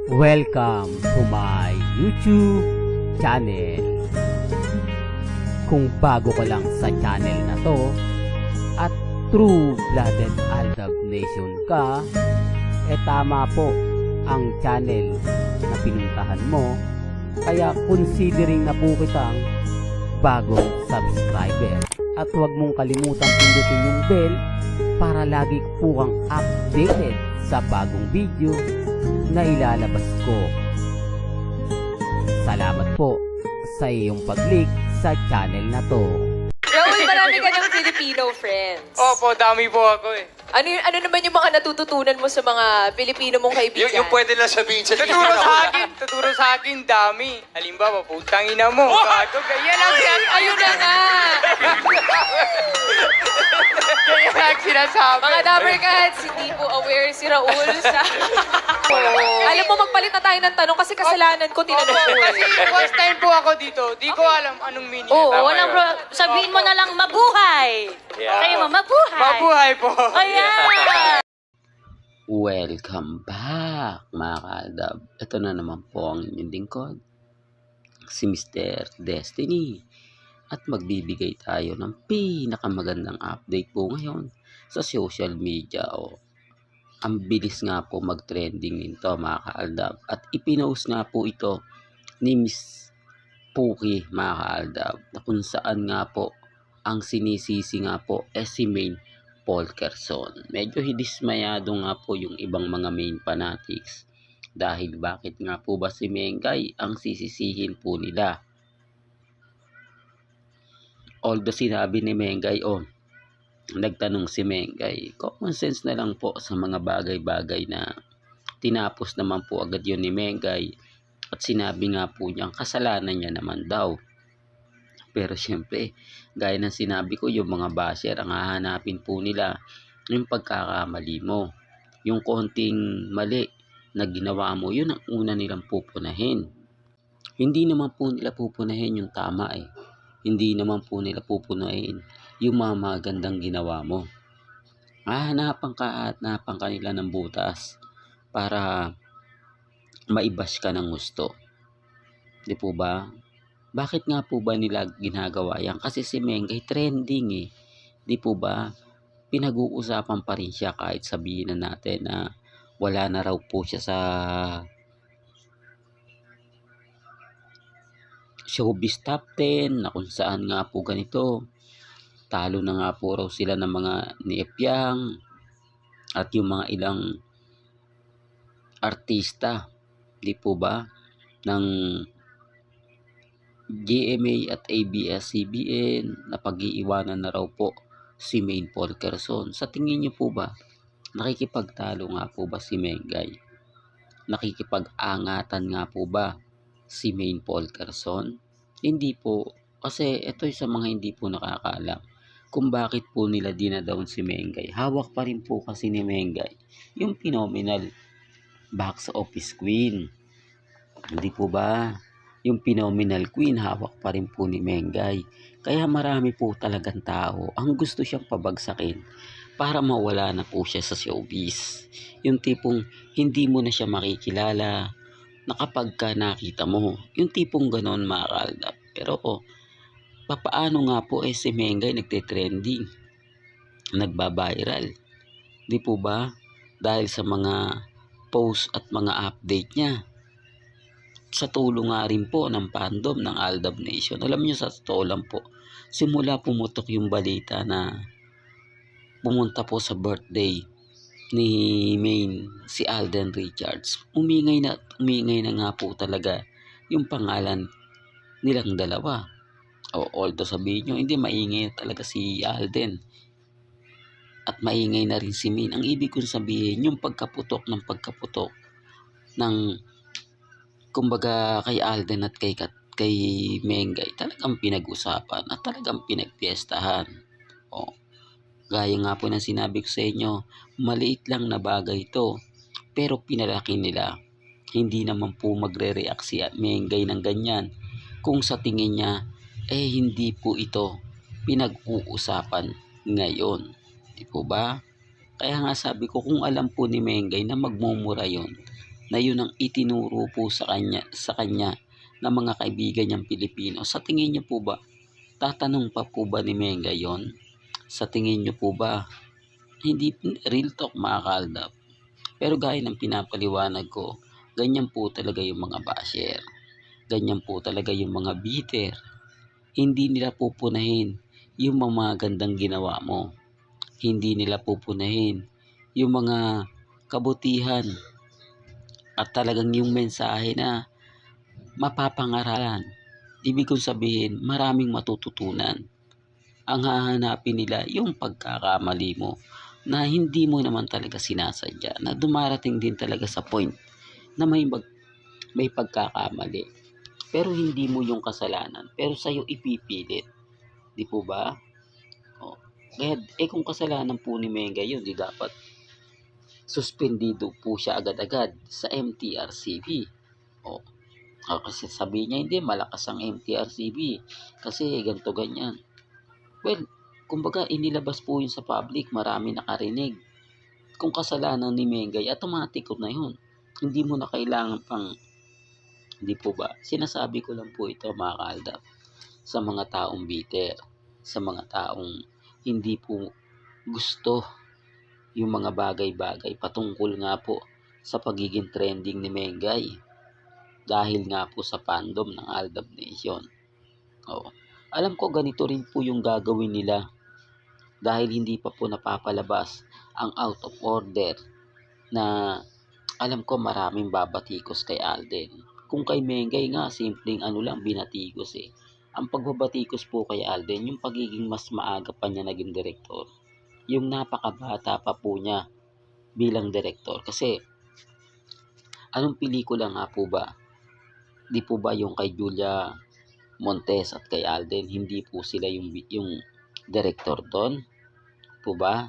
Welcome to my YouTube channel. Kung bago ka lang sa channel na to at true-blooded Aldab Nation ka, tama po ang channel na pinuntahan mo. Kaya considering na po kitang bagong subscriber. At huwag mong kalimutan pindutin yung bell para lagi po kang updated sa bagong video na ilalabas ko. Salamat po sa iyong pag-click sa channel na to. Raul, marami ka ng Filipino friends. Opo, dami po ako eh. Ano naman yung mga natututunan mo sa mga Pilipino mong kaibigan? Yung pwede lang sabihin sa Tuturo sa akin, dami. Halimbawa, putang ina mo, gago, ganyan lang Ayun na nga! Ganyan lang sinasabi. Mga Dabbercats, hindi po aware si Raul sa... Alam mo, magpalit na tayo ng tanong kasi kasalanan ko, tinanong ko. Kasi first time po ako dito, di ko alam anong meaning. Oo, Tama walang yun. sabihin mo na lang mabuhay. Yeah. Kayo mo, mabuhay. Mabuhay po. Ayan. Welcome back mga kaaldab. Ito na naman po ang inyong lingkod, si Mr. Destiny. At magbibigay tayo ng pinakamagandang update po ngayon sa social media. Ang bilis nga po mag-trending nito mga kaaldab. At ipinost nga po ito ni Miss Puki mga kaaldab, na kung saan nga po ang sinisisi nga po si Maine Polkerson. Medyo hidismayado nga po yung ibang mga main fanatics dahil bakit nga po ba si Mengay ang sisisihin po nila. Although sinabi ni Mengay, nagtanong si Mengay, common sense na lang po sa mga bagay-bagay na tinapos naman po agad yun ni Mengay at sinabi nga po niya kasalanan niya naman daw. Pero syempre, gaya ng sinabi ko, yung mga basher ang hahanapin po nila yung pagkakamali mo. Yung konting mali na ginawa mo, yun ang una nilang pupunahin. Hindi naman po nila pupunahin yung tama eh. Hindi naman po nila pupunahin yung mga magandang ginawa mo. Hahanapan ka at hanapan ka nila ng butas para maibash ka ng gusto. Di po ba? Bakit nga po ba nila ginagawa yan? Kasi si Mengay trending eh. Di po ba? Pinag-uusapan pa rin siya kahit sabihin na natin na wala na raw po siya sa showbiz top 10 na kung saan nga po ganito. Talo na nga po raw sila ng mga ni Epiang at yung mga ilang artista. Di po ba? Ng GMA at ABS-CBN na pag-iiwanan na raw po si Maine Polkerson. Sa tingin niyo po ba, nakikipagtalo nga po ba si Mengay? Nakikipag-angatan nga po ba si Maine Polkerson? Hindi po. Kasi ito sa mga hindi po nakakaalam kung bakit po nila dinadown si Mengay. Hawak pa rin po kasi ni Mengay yung phenomenal box office queen. Hindi po ba? Yung phenomenal queen, hawak pa rin po ni Mengay. Kaya marami po talagang tao ang gusto siyang pabagsakin para mawala na po siya sa showbiz. Yung tipong hindi mo na siya makikilala na kapag ka nakita mo. Yung tipong ganon mga kaaldab. Pero papaano nga po si Mengay nagte-trending? Nagba-viral. Di po ba? Dahil sa mga post at mga update niya. Sa tulong nga rin po ng fandom ng Aldab Nation. Alam niyo, sa totoo lang po, simula pumutok yung balita na pumunta po sa birthday ni Maine si Alden Richards, umingay na nga po talaga yung pangalan nilang dalawa. Although sabihin nyo, hindi, maingay talaga si Alden at maingay na rin si Maine. Ang ibig kong sabihin, yung pagkaputok ng kumbaga kay Alden at kay Mengay, talagang pinag-usapan at talagang pinagpiestahan. Gaya nga po ng sinabi ko sa inyo, maliit lang na bagay ito, pero pinalaki nila. Hindi naman po magre-react si Mengay ng ganyan kung sa tingin niya, hindi po ito pinag-uusapan ngayon. Di po ba? Kaya nga sabi ko, kung alam po ni Mengay na magmumura yon, na yun ang itinuro po sa kanya ng mga kaibigan niyang Pilipino. Sa tingin niyo po ba, tatanong pa po ba ni Menga yon? Sa tingin niyo po ba, hindi, real talk mga kaaldab. Pero gaya ng pinapaliwanag ko, ganyan po talaga yung mga basher. Ganyan po talaga yung mga bitter. Hindi nila pupunahin yung mga gandang ginawa mo. Hindi nila pupunahin yung mga kabutihan at talagang yung mensahe na mapapangaralan. Ibig kong sabihin, maraming matututunan. Ang hahanapin nila yung pagkakamali mo na hindi mo naman talaga sinasadya, na dumarating din talaga sa point na may pagkakamali. Pero hindi mo yung kasalanan, pero sa'yo ipipilit. Di po ba? O, kaya, kung kasalanan po ni Menga yun, di dapat suspendido po siya agad-agad sa MTRCB. O, kasi sabi niya, hindi, malakas ang MTRCB. Kasi ganito ganyan. Well, kumbaga inilabas po yun sa public, marami nakarinig. Kung kasalanan ni Mengay, automatic na yun. Hindi mo na kailangan pang, hindi po ba? Sinasabi ko lang po ito mga kaaldab, sa mga taong bitter, sa mga taong hindi po gusto yung mga bagay-bagay patungkol nga po sa pagiging trending ni Mengay. Dahil nga po sa fandom ng Aldab Nation. Oo. Alam ko ganito rin po yung gagawin nila dahil hindi pa po napapalabas ang out of order na alam ko maraming babatikos kay Alden. Kung kay Mengay nga, simpleng lang, binatikos eh. Ang pagbabatikos po kay Alden, yung pagiging mas maaga pa niya naging direktor. Yung napakabata pa po niya bilang direktor. Kasi, anong pelikula nga po ba? Di po ba yung kay Julia Montes at kay Alden, hindi po sila yung director doon? Po ba?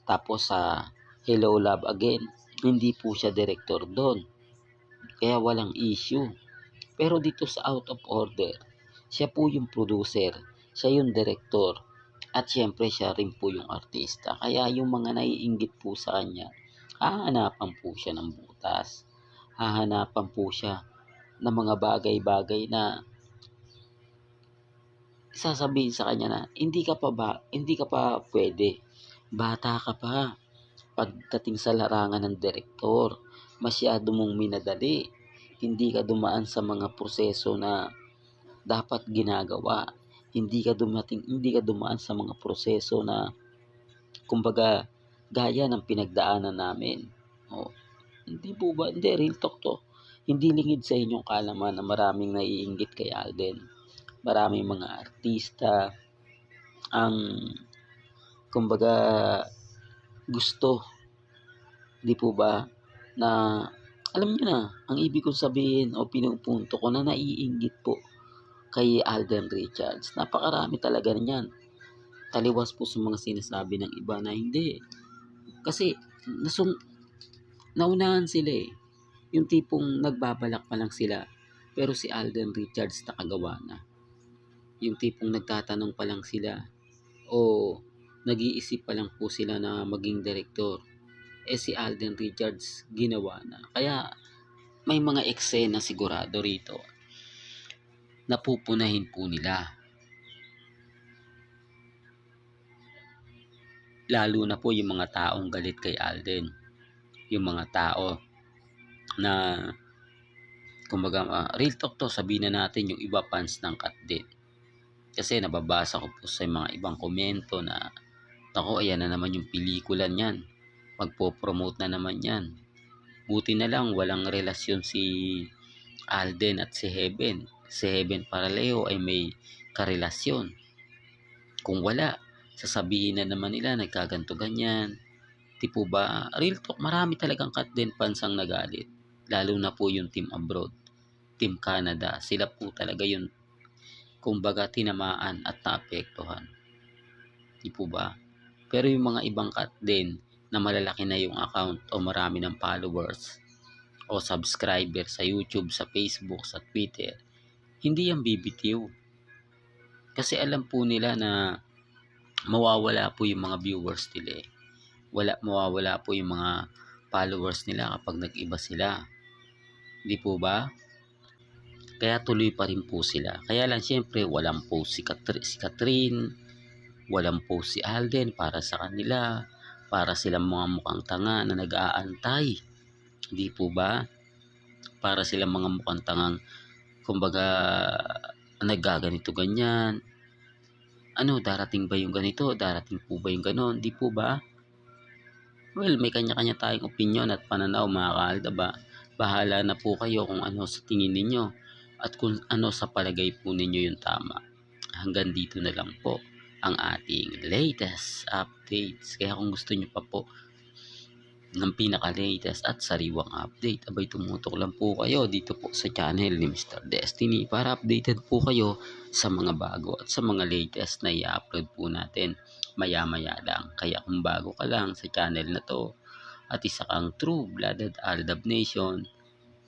Tapos sa Hello Love Again, hindi po siya director doon. Kaya walang issue. Pero dito sa Out of Order, siya po yung producer, siya yung director, at syempre siya rin po yung artista. Kaya yung mga naiinggit po sa kanya, hahanapan po siya ng butas. Hahanapan po siya ng mga bagay-bagay na sasabihin sa kanya na hindi ka pa pwede. Bata ka pa. Pagdating sa larangan ng direktor, masyado mong minadali. Hindi ka dumaan sa mga proseso na dapat ginagawa. Hindi ka dumaan sa mga proseso na kumbaga gaya ng pinagdaanan namin. O, hindi po ba? Hindi, real talk to. Hindi lingid sa inyong kalaman na maraming naiinggit kay Alden. Maraming mga artista ang kumbaga gusto, di po ba, na alam niyo na, ang ibig kong sabihin o pinupunto ko na naiinggit po kay Alden Richards. Napakarami talaga niyan. Taliwas po sa mga sinasabi ng iba na hindi. Kasi naunahan sila eh. Yung tipong nagbabalak pa lang sila, pero si Alden Richards nakagawa na. Yung tipong nagtatanong pa lang sila o nag-iisip pa lang po sila na maging direktor, si Alden Richards ginawa na. Kaya may mga eksena sigurado rito na pupunahin po nila. Lalo na po yung mga taong galit kay Alden. Yung mga tao na kumbaga real talk to, sabihin na natin yung iba fans ng Kat din. Kasi nababasa ko po sa mga ibang komento na ako, ayan na naman yung pelikula niyan. Magpo-promote na naman yan. Buti na lang walang relasyon si Alden at si Heaven. Si Heaven Paraleo ay may karelasyon. Kung wala, sasabihin na naman nila nagkaganto ganyan. Di po ba? Real talk, marami talagang Kat din fans ang nagalit. Lalo na po yung Team Abroad, Team Canada. Sila po talaga yung kumbaga tinamaan at naapektuhan. Di po ba? Pero yung mga ibang Kat din na malalaki na yung account o marami ng followers o subscriber sa YouTube, sa Facebook, sa Twitter, hindi yan bibitiw. Kasi alam po nila na mawawala po yung mga viewers nila eh. Mawawala po yung mga followers nila kapag nag-iba sila. Di po ba? Kaya tuloy pa rin po sila. Kaya lang siyempre walang post si Catherine, walang post si Alden para sa kanila, para silang mga mukhang tanga na nag-aantay. Di po ba? Para silang mga mukhang tangang, kumbaga, naggaganito ganyan. Ano, darating ba yung ganito? Darating po ba yung ganon? Di po ba? Well, may kanya-kanya tayong opinion at pananaw mga kaalda ba? Bahala na po kayo kung ano sa tingin ninyo at kung ano sa palagay po ninyo yung tama. Hanggang dito na lang po ang ating latest updates. Kaya kung gusto nyo pa po ng pinaka-latest at sariwang update, abay tumutok lang po kayo dito po sa channel ni Mr. Destiny para updated po kayo sa mga bago at sa mga latest na i-upload po natin maya-maya lang. Kaya kung bago ka lang sa channel na to at isa kang true-blooded Aldab Nation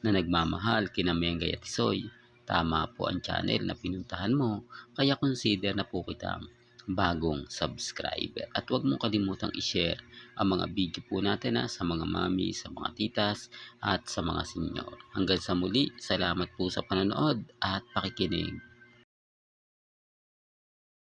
na nagmamahal kina Mengay at Tisoy, tama po ang channel na pinuntahan mo. Kaya consider na po kitang bagong subscriber. At huwag mong kalimutang i-share ang mga video po natin sa mga mami, sa mga titas, at sa mga senyor. Hanggang sa muli, salamat po sa panonood at pakikinig.